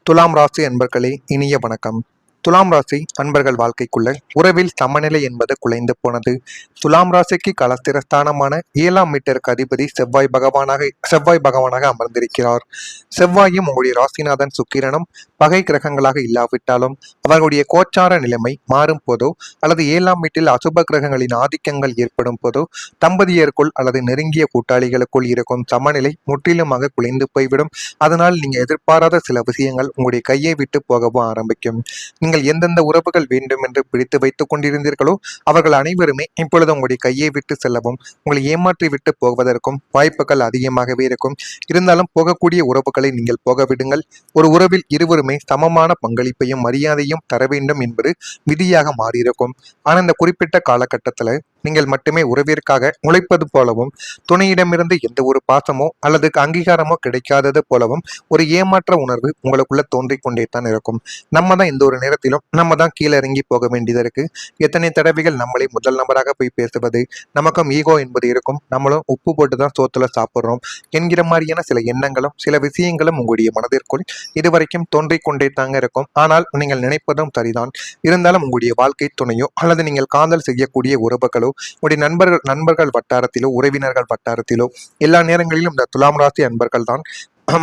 துலாம் ராசி அன்பர்களே, இனிய வணக்கம். துலாம் ராசி அன்பர்கள் வாழ்க்கைக்குள்ள உறவில் சமநிலை என்பது குலைந்து போனது. துலாம் ராசிக்கு கலஸ்திரஸ்தானமான 7ஆம் மீட்டருக்கு அதிபதி செவ்வாய் பகவானாக அமர்ந்திருக்கிறார். செவ்வாயும் உங்களுடைய ராசிநாதன் சுக்கிரனும் பகை கிரகங்களாக இல்லாவிட்டாலும் அவர்களுடைய கோச்சார நிலைமை மாறும் போதோ அல்லது 7ஆம் வீட்டில் அசுப கிரகங்களின் ஆதிக்கங்கள் ஏற்படும் போதோ தம்பதியருக்குள் அல்லது நெருங்கிய கூட்டாளிகளுக்குள் இருக்கும் சமநிலை முற்றிலுமாக குலைந்து போய்விடும். அதனால் நீங்க எதிர்பாராத சில விஷயங்கள் உங்களுடைய கையை விட்டு போகவும் ஆரம்பிக்கும். நீங்கள் எந்தெந்த உறவுகள் வேண்டும் என்று பிடித்து வைத்துக் கொண்டிருந்தீர்களோ அவர்கள் அனைவருமே இப்பொழுது உங்களுடைய கையை விட்டு செல்லவும் உங்களை ஏமாற்றி விட்டு போவதற்கும் வாய்ப்புகள் அதிகமாகவே இருக்கும். இருந்தாலும் போகக்கூடிய உறவுகளை நீங்கள் போக விடுங்கள். ஒரு உறவில் இருவருமே சமமான பங்களிப்பையும் மரியாதையும் தர வேண்டும் என்பது விதியாக மாறியிருக்கும். ஆனால் இந்த குறிப்பிட்ட காலகட்டத்தில் நீங்கள் மட்டுமே உறவிற்காக உழைப்பது போலவும் துணையிடமிருந்து எந்த ஒரு பாசமோ அல்லது அங்கீகாரமோ கிடைக்காதது போலவும் ஒரு ஏமாற்ற உணர்வு உங்களுக்குள்ள தோன்றிக் கொண்டே தான் இருக்கும். நம்ம தான் இந்த ஒரு நேரத்திலும் நம்ம தான் கீழே இறங்கி போக வேண்டியது இருக்கு. எத்தனை தடவைகள் நம்மளை முதல் நபராக போய் பேசுவது, நமக்கும் ஈகோ என்பது இருக்கும், நம்மளும் உப்பு போட்டு தான் சோத்துல சாப்பிட்றோம் என்கிற மாதிரியான சில எண்ணங்களும் சில விஷயங்களும் உங்களுடைய மனதிற்குள் இதுவரைக்கும் தோன்றிக் கொண்டே தாங்க இருக்கும். ஆனால் நீங்கள் நினைப்பதும் சரிதான். இருந்தாலும் உங்களுடைய வாழ்க்கை துணையோ அல்லது நீங்கள் காதல் செய்யக்கூடிய உறவுகளோ உங்களுடைய நண்பர்கள் வட்டாரத்திலோ உறவினர்கள் வட்டாரத்திலோ எல்லா நேரங்களிலும் இந்த துலாம் ராசி அன்பர்கள் தான்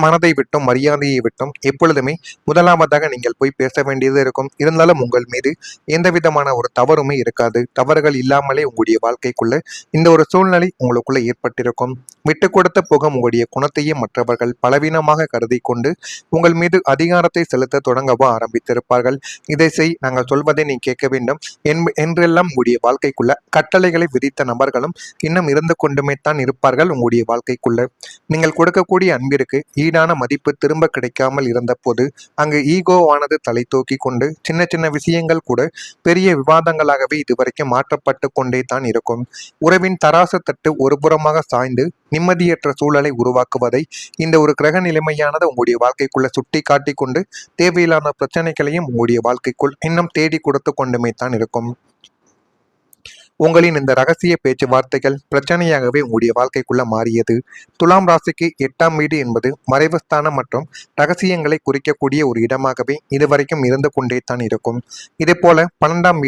மனதை விட்டும் மரியாதையை விட்டும் எப்பொழுதுமே முதலாவதாக நீங்கள் போய் பேச வேண்டியது இருக்கும். இருந்தாலும் உங்கள் மீது எந்த விதமான ஒரு தவறுமே இருக்காது. தவறுகள் இல்லாமலே உங்களுடைய வாழ்க்கைக்குள்ள இந்த ஒரு சூழ்நிலை உங்களுக்குள்ள ஏற்பட்டிருக்கும். விட்டு கொடுத்த போகும் உங்களுடைய குணத்தையும் மற்றவர்கள் பலவீனமாக கருதி கொண்டு உங்கள் மீது அதிகாரத்தை செலுத்த தொடங்கவோ ஆரம்பித்திருப்பார்கள். இதை செய், நாங்கள் சொல்வதை நீ கேட்க வேண்டும் என்றெல்லாம் உங்களுடைய வாழ்க்கைக்குள்ள கட்டளைகளை விதித்த நபர்களும் இன்னும் இருந்து கொண்டுமே தான் இருப்பார்கள். உங்களுடைய வாழ்க்கைக்குள்ள நீங்கள் கொடுக்கக்கூடிய அன்பிற்கு ஈடான மதிப்பு திரும்ப கிடைக்காமல் இருந்த போது அங்கு ஈகோவானது தலை தூக்கி கொண்டு சின்ன சின்ன விஷயங்கள் கூட பெரிய விவாதங்களாகவே இதுவரைக்கும் மாற்றப்பட்டு கொண்டே தான் இருக்கும். உறவின் தராசு தட்டு ஒரு புறமாக சாய்ந்து நிம்மதியற்ற சூழலை உருவாக்குவதை இந்த ஒரு கிரக நிலைமையானது உங்களுடைய வாழ்க்கைக்குள்ள சுட்டி காட்டி கொண்டு தேவையில்லாத பிரச்சனைகளையும் உங்களுடைய வாழ்க்கைக்குள் இன்னும் தேடி கொடுத்து கொண்டுமே தான் இருக்கும். உங்களின் இந்த ரகசிய பேச்சுவார்த்தைகள் பிரச்சனையாகவே உங்களுடைய வாழ்க்கைக்குள்ள மாறியது. துலாம் ராசிக்கு 8ஆம் வீடு என்பது மறைவுஸ்தானம் மற்றும் ரகசியங்களை குறிக்கக்கூடிய ஒரு இடமாகவே இதுவரைக்கும் இருந்து கொண்டே தான் இருக்கும். இதே போல 12ஆம்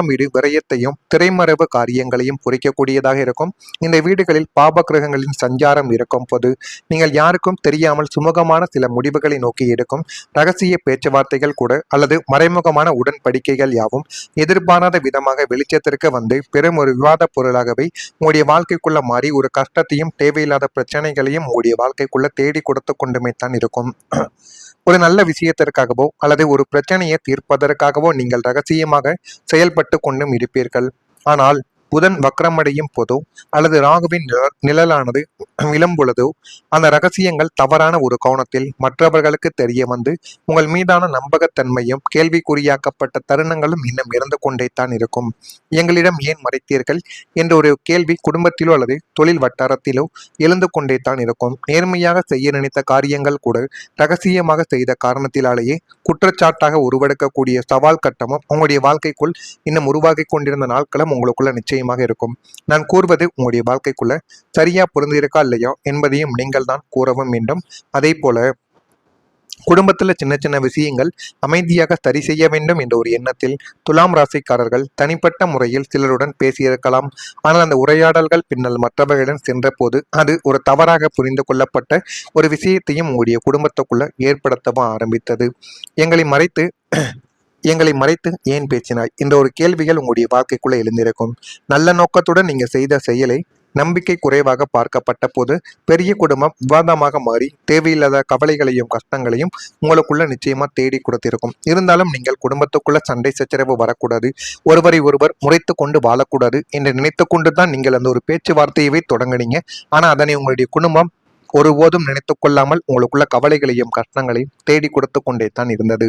வீடு விரயத்தையும் திரைமறைவு காரியங்களையும் குறிக்கக்கூடியதாக இருக்கும். இந்த வீடுகளில் பாப கிரகங்களின் சஞ்சாரம் இருக்கும் போது நீங்கள் யாருக்கும் தெரியாமல் சுமூகமான சில முடிவுகளை நோக்கி எடுக்கும் ரகசிய பேச்சுவார்த்தைகள் கூட அல்லது மறைமுகமான உடன்படிக்கைகள் யாவும் எதிர்பாராத விதமாக வெளிச்சத்திற்கு வந்து பெரும் ஒரு விவாத பொருளாகவே உங்களுடைய வாழ்க்கைக்குள்ள மாறி ஒரு கஷ்டத்தையும் தேவையில்லாத பிரச்சனைகளையும் உங்களுடைய வாழ்க்கைக்குள்ள தேடி கொடுத்து கொண்டுமே தான் இருக்கும். ஒரு நல்ல விஷயத்திற்காகவோ அல்லது ஒரு பிரச்சனையை தீர்ப்பதற்காகவோ நீங்கள் ரகசியமாக செயல்பட்டு கொண்டும் இருப்பீர்கள். ஆனால் புதன் வக்ரமடையும் போதோ அல்லது ராகுவின் நிழலானது விழும் பொழுதோ அந்த ரகசியங்கள் தவறான ஒரு கோணத்தில் மற்றவர்களுக்கு தெரிய வந்து உங்கள் மீதான நம்பகத்தன்மையும் கேள்விக்குறியாக்கப்பட்ட தருணங்களும் இன்னும் இருந்து கொண்டே தான் இருக்கும். எங்களிடம் ஏன் மறைத்தீர்கள் என்ற ஒரு கேள்வி குடும்பத்திலோ அல்லது தொழில் வட்டாரத்திலோ எழுந்து கொண்டே தான் இருக்கும். நேர்மையாக செய்ய நினைத்த காரியங்கள் கூட ரகசியமாக செய்த காரணத்தினாலேயே குற்றச்சாட்டாக உருவெடுக்கக்கூடிய சவால் கட்டமும் உங்களுடைய வாழ்க்கைக்குள் இன்னும் உருவாகி கொண்டிருந்த நாட்களும் உங்களுக்குள்ள நிச்சயமாக இருக்கும். நான் கூறுவது உங்களுடைய வாழ்க்கைக்குள்ள சரியா பொருந்திருக்கா இல்லையா என்பதையும் நீங்கள் தான் கூறவும் வேண்டும். அதே போல குடும்பத்தில் சின்ன சின்ன விஷயங்கள் அமைதியாக சரி செய்ய வேண்டும் என்ற ஒரு எண்ணத்தில் துலாம் ராசிக்காரர்கள் தனிப்பட்ட முறையில் சிலருடன் பேசியிருக்கலாம். ஆனால் அந்த உரையாடல்கள் பின்னால் மற்றவர்களிடம் சென்ற போது அது ஒரு தவறாக புரிந்து கொள்ளப்பட்ட ஒரு விஷயத்தையும் உங்களுடைய குடும்பத்துக்குள்ள ஏற்படுத்தவும் ஆரம்பித்தது. எங்களை மறைத்து ஏன் பேசினாய் என்ற ஒரு கேள்விகள் உங்களுடைய வாழ்க்கைக்குள்ள எழுந்திருக்கும். நல்ல நோக்கத்துடன் நீங்க செய்த செயலை நம்பிக்கை குறைவாக பார்க்கப்பட்ட போது பெரிய குடும்பம் விவாதமாக மாறி தேவையில்லாத கவலைகளையும் கஷ்டங்களையும் உங்களுக்குள்ள நிச்சயமா தேடி கொடுத்திருக்கும். இருந்தாலும் நீங்கள் குடும்பத்துக்குள்ள சண்டை சச்சரவு வரக்கூடாது, ஒருவரை ஒருவர் முறைத்து கொண்டு வாழக்கூடாது என்று நினைத்து கொண்டு தான் நீங்கள் அந்த ஒரு பேச்சுவார்த்தையவே தொடங்கினீங்க. ஆனா அதனை உங்களுடைய குடும்பம் ஒருபோதும் நினைத்து கொள்ளாமல் உங்களுக்குள்ள கவலைகளையும் கஷ்டங்களையும் தேடி கொடுத்து கொண்டே தான் இருந்தது.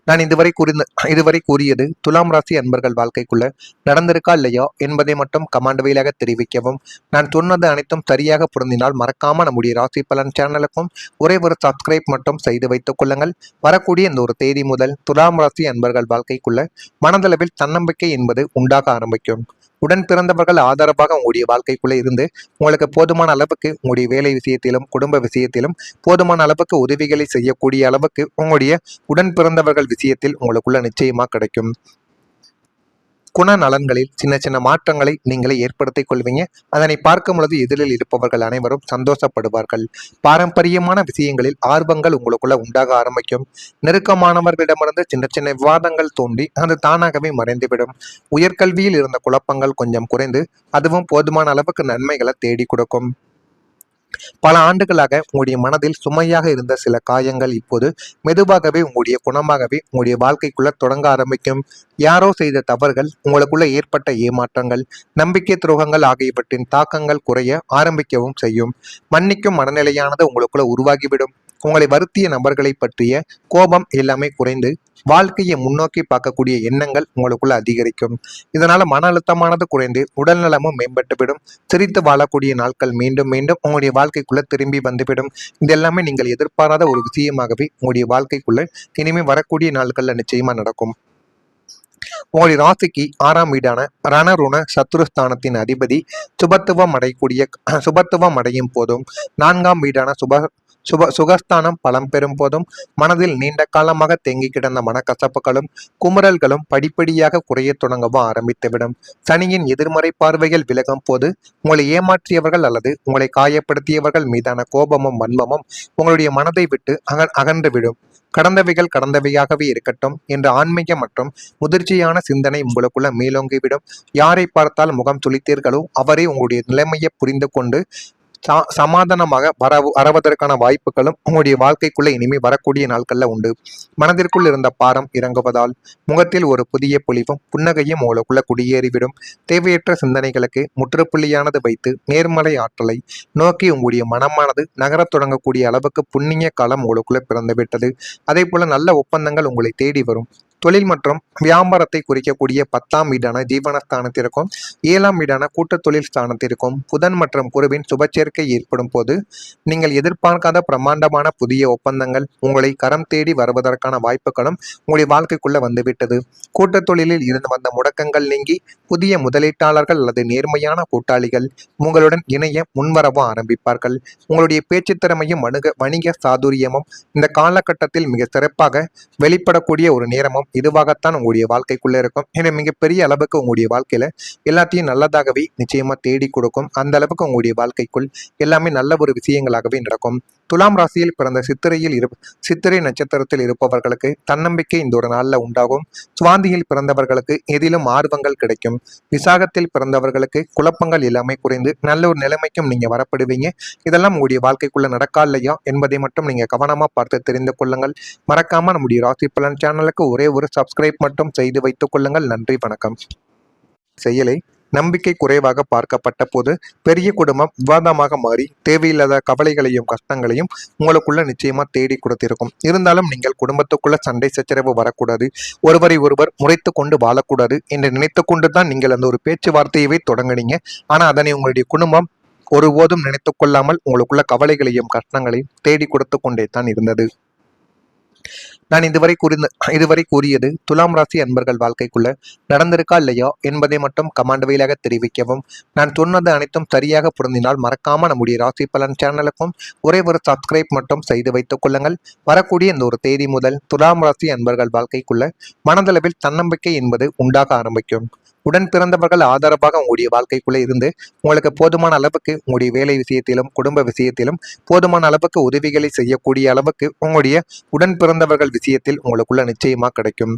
நான் இதுவரை கூறியது துலாம் ராசி அன்பர்கள் வாழ்க்கைக்குள்ள நடந்திருக்கா இல்லையா என்பதை மட்டும் கமெண்ட் வழியாக தெரிவிக்கவும். நான் சொன்னது அனைத்தும் சரியாக பொருந்தினால் மறக்காம நம்முடைய ராசி பலன் சேனலுக்கும் ஒரே ஒரு சப்ஸ்கிரைப் மட்டும் செய்து வைத்துக் கொள்ளுங்கள். வரக்கூடிய இந்த ஒரு தேதி முதல் துலாம் ராசி அன்பர்கள் வாழ்க்கைக்குள்ள மனதளவில் தன்னம்பிக்கை என்பது உண்டாக ஆரம்பிக்கும். உடன் பிறந்தவர்கள் ஆதரவாக உங்களுடைய வாழ்க்கைக்குள்ளே இருந்து உங்களுக்கு போதுமான அளவுக்கு உங்களுடைய வேலை விஷயத்திலும் குடும்ப விஷயத்திலும் போதுமான அளவுக்கு உதவிகளை செய்யக்கூடிய அளவுக்கு உங்களுடைய உடன் பிறந்தவர்கள் விஷயத்தில் உங்களுக்குள்ள நிச்சயமா கிடைக்கும். குணநலன்களில் சின்ன சின்ன மாற்றங்களை நீங்களே ஏற்படுத்திக் கொள்வீங்க. அதனை பார்க்கும் பொழுது எதிரில் இருப்பவர்கள் அனைவரும் சந்தோஷப்படுவார்கள். பாரம்பரியமான விஷயங்களில் ஆர்வங்கள் உங்களுக்குள்ள உண்டாக ஆரம்பிக்கும். நெருக்கமானவர்களிடமிருந்து சின்ன சின்ன விவாதங்கள் தோன்றி அது தானாகவே மறைந்துவிடும். உயர்கல்வியில் இருந்த குழப்பங்கள் கொஞ்சம் குறைந்து அதுவும் போதுமான அளவுக்கு நன்மைகளை தேடி கொடுக்கும். பல ஆண்டுகளாக உங்களுடைய மனதில் சுமையாக இருந்த சில காயங்கள் இப்போது மெதுவாகவே உங்களுடைய குணமாகவே உங்களுடைய வாழ்க்கைக்குள்ள தொடங்க ஆரம்பிக்கும். யாரோ செய்த தவறுகள், உங்களுக்குள்ள ஏற்பட்ட ஏமாற்றங்கள், நம்பிக்கை துரோகங்கள் ஆகியவற்றின் தாக்கங்கள் குறைய ஆரம்பிக்கவும் செய்யும். மன்னிக்கும் மனநிலையானது உங்களுக்குள்ள உருவாகிவிடும். உங்களை வருத்திய நபர்களை பற்றிய கோபம் எல்லாமே குறைந்து வாழ்க்கையை முன்னோக்கி பார்க்கக்கூடிய எண்ணங்கள் உங்களுக்குள்ள அதிகரிக்கும். இதனால மன அழுத்தமானது குறைந்து உடல் நலமும் மேம்பட்டுவிடும். சிரித்து வாழக்கூடிய நாட்கள் மீண்டும் மீண்டும் உங்களுடைய வாழ்க்கைக்குள்ள திரும்பி வந்துவிடும். இது எல்லாமே நீங்கள் எதிர்பாராத ஒரு விஷயமாகவே உங்களுடைய வாழ்க்கைக்குள்ள இனிமே வரக்கூடிய நாட்கள்ல நிச்சயமா நடக்கும். உங்களுடைய ராசிக்கு 6ஆம் வீடான ரணருண சத்துருஸ்தானத்தின் அதிபதி சுபத்துவம் அடையும் போதும் 4ஆம் வீடான சுகஸ்தானம் பலம் பெறும் போதும் மனதில் நீண்ட காலமாக தேங்கி கிடந்த மனக்கசப்புகளும் குமுறல்களும் படிப்படியாக குறைய தொடங்கவும் ஆரம்பித்துவிடும். சனியின் எதிர்மறை பார்வைகள் விலகும் போது உங்களை ஏமாற்றியவர்கள் அல்லது உங்களை காயப்படுத்தியவர்கள் மீதான கோபமும் வன்மமும் உங்களுடைய மனதை விட்டு அகன்றுவிடும். கடந்தவைகள் கடந்தவையாகவே இருக்கட்டும் என்ற ஆன்மீக மற்றும் முதிர்ச்சியான சிந்தனை உங்களுக்குள்ள மேலோங்கிவிடும். யாரை பார்த்தால் முகம் சுளித்தீர்களோ அவரே உங்களுடைய நிலைமையை புரிந்து கொண்டு சமாதானமாக வரவதற்கான வாய்ப்புகளும் உங்களுடைய வாழ்க்கைக்குள்ள இனிமே வரக்கூடிய நாட்கள்ல உண்டு. மனதிற்குள் இருந்த பாரம் இறங்குவதால் முகத்தில் ஒரு புதிய பொலிவும் புன்னகையும் உங்களுக்குள்ள குடியேறிவிடும். தேவையற்ற சிந்தனைகளுக்கு முற்றுப்புள்ளியானது வைத்து நேர்மறை ஆற்றலை நோக்கி உங்களுடைய மனமானது நகரத் தொடங்கக்கூடிய அளவுக்கு புண்ணிய காலம் உங்களுக்குள்ள பிறந்துவிட்டது. அதே போல நல்ல ஒப்பந்தங்கள் உங்களை தேடி வரும். தொழில் மற்றும் வியாபாரத்தை குறிக்கக்கூடிய 10ஆம் வீடான ஜீவனஸ்தானத்திற்கும் 7ஆம் வீடான கூட்டு தொழில் ஸ்தானத்திற்கும் புதன் மற்றும் குருவின் சுபச்சேர்க்கை ஏற்படும் போது நீங்கள் எதிர்பார்க்காத பிரம்மாண்டமான புதிய ஒப்பந்தங்கள் உங்களை கரம் தேடி வருவதற்கான வாய்ப்புகளும் உங்களுடைய வாழ்க்கைக்குள்ள வந்துவிட்டது. கூட்டு தொழிலில் இருந்து வந்த முடக்கங்கள் நீங்கி புதிய முதலீட்டாளர்கள் அல்லது நேர்மையான கூட்டாளிகள் உங்களுடன் இணைய முன்வரவும் ஆரம்பிப்பார்கள். உங்களுடைய பேச்சு திறமையும் வணிக சாதுரியமும் இந்த காலகட்டத்தில் மிக சிறப்பாக வெளிப்படக்கூடிய ஒரு நேரமும் இதுவாகத்தான் உங்களுடைய வாழ்க்கைக்குள்ள இருக்கும். ஏன்னா மிகப்பெரிய அளவுக்கு உங்களுடைய வாழ்க்கையில எல்லாத்தையும் நல்லதாகவே நிச்சயமா தேடி கொடுக்கும். அந்த அளவுக்கு உங்களுடைய வாழ்க்கைக்குள் எல்லாமே நல்ல ஒரு விஷயங்களாகவே நடக்கும். துலாம் ராசியில் பிறந்த சித்திரை நட்சத்திரத்தில் இருப்பவர்களுக்கு தன்னம்பிக்கை இந்த ஒரு நாள்ல உண்டாகும். சுவாந்தியில் பிறந்தவர்களுக்கு எதிலும் ஆர்வங்கள் கிடைக்கும். விசாகத்தில் பிறந்தவர்களுக்கு குழப்பங்கள் எல்லாமே குறைந்து நல்ல ஒரு நிலைமைக்கும் நீங்க வரப்படுவீங்க. இதெல்லாம் உங்களுடைய வாழ்க்கைக்குள்ள நடக்கா இல்லையா என்பதை மட்டும் நீங்க கவனமா பார்த்து தெரிந்து கொள்ளுங்கள். மறக்காம நம்முடைய ராசி பலன் சேனலுக்கு ஒரே ஒரு சப்ஸ்கிரைப் மட்டும் செய்து வைத்துக் கொள்ளுங்கள். நன்றி, வணக்கம். செயலை நம்பிக்கை குறைவாக பார்க்கப்பட்ட போது பெரிய குடும்பம் விவாதமாக மாறி தேவையில்லாத கவலைகளையும் கஷ்டங்களையும் உங்களுக்குள்ள நிச்சயமா தேடி கொடுத்திருக்கும். இருந்தாலும் நீங்கள் குடும்பத்துக்குள்ள சண்டை சச்சரவு வரக்கூடாது, ஒருவரை ஒருவர் முறைத்து கொண்டு வாழக்கூடாது என்று நினைத்து கொண்டு தான் நீங்கள் அந்த ஒரு பேச்சுவார்த்தையவே தொடங்கினீங்க. ஆனா அதனை உங்களுடைய குடும்பம் ஒருபோதும் நினைத்து கொள்ளாமல் உங்களுக்குள்ள கவலைகளையும் கஷ்டங்களையும் தேடி கொடுத்து கொண்டே தான் இருந்தது. நான் இதுவரை கூறியது துலாம் ராசி அன்பர்கள் வாழ்க்கைக்குள்ள நடந்திருக்கா இல்லையா என்பதை மட்டும் கமெண்ட் வழியாக தெரிவிக்கவும். நான் சொன்னது அனைத்தும் சரியாக பொருந்தினால் மறக்காம நம்முடைய ராசி பலன் சேனலுக்கும் ஒரே ஒரு சப்ஸ்கிரைப் மட்டும் செய்து வைத்துக் கொள்ளுங்கள். வரக்கூடிய இந்த ஒரு தேதி முதல் துலாம் ராசி அன்பர்கள் வாழ்க்கைக்குள்ள மனதளவில் தன்னம்பிக்கை என்பது உண்டாக ஆரம்பிக்கும். உடன் பிறந்தவர்கள் ஆதரவாக உங்களுடைய வாழ்க்கைக்குள்ளே இருந்து உங்களுக்கு போதுமான அளவுக்கு உங்களுடைய வேலை விஷயத்திலும் குடும்ப விஷயத்திலும் போதுமான அளவுக்கு உதவிகளை செய்யக்கூடிய அளவுக்கு உங்களுடைய உடன் பிறந்தவர்கள் விஷயத்தில் உங்களுக்குள்ள நிச்சயமா கிடைக்கும்.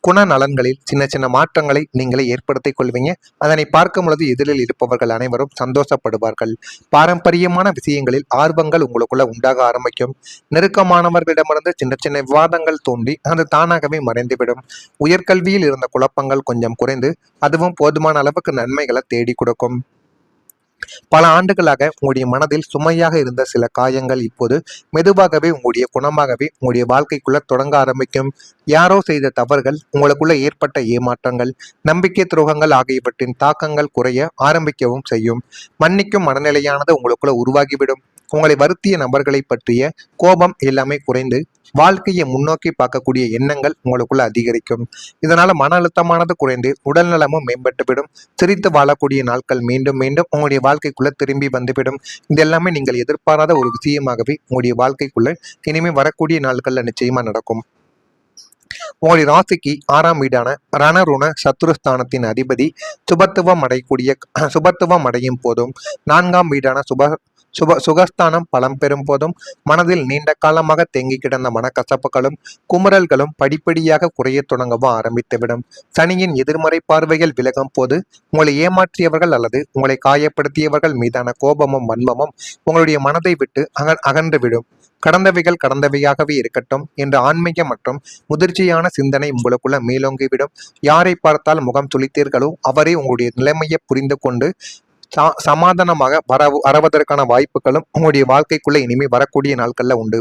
குணநலன்களில் சின்ன சின்ன மாற்றங்களை நீங்களே ஏற்படுத்திக் கொள்வீங்க. அதனை பார்க்கும் பொழுது எதிரில் இருப்பவர்கள் அனைவரும் சந்தோஷப்படுவார்கள். பாரம்பரியமான விஷயங்களில் ஆர்வங்கள் உங்களுக்குள்ள உண்டாக ஆரம்பிக்கும். நெருக்கமானவர்களிடமிருந்து சின்ன சின்ன விவாதங்கள் தோன்றி அது தானாகவே மறைந்துவிடும். உயர்கல்வியில் இருந்த குழப்பங்கள் கொஞ்சம் குறைந்து அதுவும் போதுமான அளவுக்கு நன்மைகளை தேடி கொடுக்கும். பல ஆண்டுகளாக உங்களுடைய மனதில் சுமையாக இருந்த சில காயங்கள் இப்போது மெதுவாகவே உங்களுடைய குணமாகவே உங்களுடைய வாழ்க்கைக்குள்ள தொடங்க ஆரம்பிக்கும். யாரோ செய்த தவறுகள், உங்களுக்குள்ள ஏற்பட்ட ஏமாற்றங்கள், நம்பிக்கை துரோகங்கள் ஆகியவற்றின் தாக்கங்கள் குறைய ஆரம்பிக்கவும் செய்யும். மன்னிக்கும் மனநிலையானது உங்களுக்குள்ள உருவாகிவிடும். உங்களை வருத்திய நபர்களை பற்றிய கோபம் எல்லாமே குறைந்து வாழ்க்கையை முன்னோக்கி பார்க்கக்கூடிய எண்ணங்கள் உங்களுக்குள்ள அதிகரிக்கும். இதனால மன அழுத்தமானது குறைந்து உடல் நலமும் மேம்பட்டுவிடும். சிரித்து வாழக்கூடிய நாட்கள் மீண்டும் மீண்டும் உங்களுடைய வாழ்க்கைக்குள்ள திரும்பி வந்துவிடும். இது எல்லாமே நீங்கள் எதிர்பாராத ஒரு விஷயமாகவே உங்களுடைய வாழ்க்கைக்குள்ள இனிமே வரக்கூடிய நாட்கள்ல நிச்சயமா நடக்கும். உங்களுடைய ராசிக்கு 6ஆம் வீடான ரணருண சத்துருஸ்தானத்தின் அதிபதி சுபத்துவம் அடையும் போதும் 4ஆம் வீடான சுகஸ்தானம் பலம் பெறும் போதும் மனதில் நீண்ட காலமாக தேங்கி கிடந்த மனக்கசப்புகளும் குமுறல்களும் படிப்படியாக குறைய தொடங்கவும் ஆரம்பித்துவிடும். சனியின் எதிர்மறை பார்வைகள் விலகும் போது உங்களை ஏமாற்றியவர்கள் அல்லது உங்களை காயப்படுத்தியவர்கள் மீதான கோபமும் வன்மமும் உங்களுடைய மனதை விட்டு அகன்றுவிடும். கடந்தவைகள் கடந்தவையாகவே இருக்கட்டும் என்ற ஆன்மீக மற்றும் முதிர்ச்சியான சிந்தனை உங்களுக்குள்ள மேலோங்கிவிடும். யாரை பார்த்தால் முகம் சுளித்தீர்களோ அவரே உங்களுடைய நிலைமையை புரிந்து கொண்டு சமாதானமாக வரவதற்கான வாய்ப்புகளும் உங்களுடைய வாழ்க்கைக்குள்ள இனிமே வரக்கூடிய நாட்கள்ல உண்டு.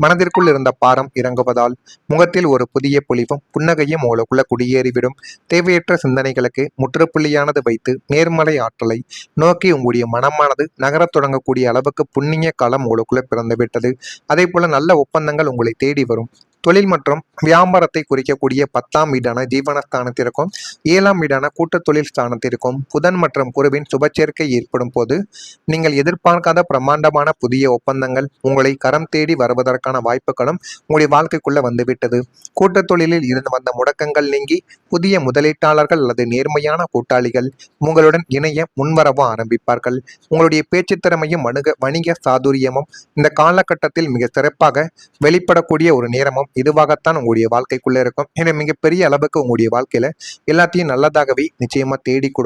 மனதிற்குள் இருந்த பாரம் இறங்குவதால் முகத்தில் ஒரு புதிய பொலிவும் புன்னகையும் உங்களுக்குள்ள குடியேறிவிடும். தேவையற்ற சிந்தனைகளுக்கு முற்றுப்புள்ளியானது வைத்து நேர்மறை ஆற்றலை நோக்கி உங்களுடைய மனமானது நகரத் தொடங்கக்கூடிய அளவுக்கு புண்ணிய காலம் உங்களுக்குள்ள பிறந்துவிட்டது. அதே போல நல்ல ஒப்பந்தங்கள் உங்களை தேடி வரும். தொழில் மற்றும் வியாபாரத்தை குறிக்கக்கூடிய 10ஆம் வீடான ஜீவனஸ்தானத்திற்கும் 7ஆம் வீடான கூட்டு தொழில் ஸ்தானத்திற்கும் புதன் மற்றும் குருவின் சுபச்சேர்க்கை ஏற்படும் போது நீங்கள் எதிர்பார்க்காத பிரம்மாண்டமான புதிய ஒப்பந்தங்கள் உங்களை கரம் தேடி வருவதற்கான வாய்ப்புகளும் உங்களுடைய வாழ்க்கைக்குள்ள வந்துவிட்டது. கூட்டு தொழிலில் இருந்து வந்த முடக்கங்கள் நீங்கி புதிய முதலீட்டாளர்கள் அல்லது நேர்மையான கூட்டாளிகள் உங்களுடன் இணைய முன்வரவும் ஆரம்பிப்பார்கள். உங்களுடைய பேச்சு திறமையும் வணிக சாதுரியமும் இந்த காலகட்டத்தில் மிக சிறப்பாக வெளிப்படக்கூடிய ஒரு நேரமும் இதுவாகத்தான் உங்களுடைய வாழ்க்கைக்குள்ள இருக்கும். மிகப்பெரிய அளவுக்கு உங்களுடைய வாழ்க்கையில எல்லாத்தையும் நல்லதாகவே நிச்சயமா தேடி கொடுக்கும்.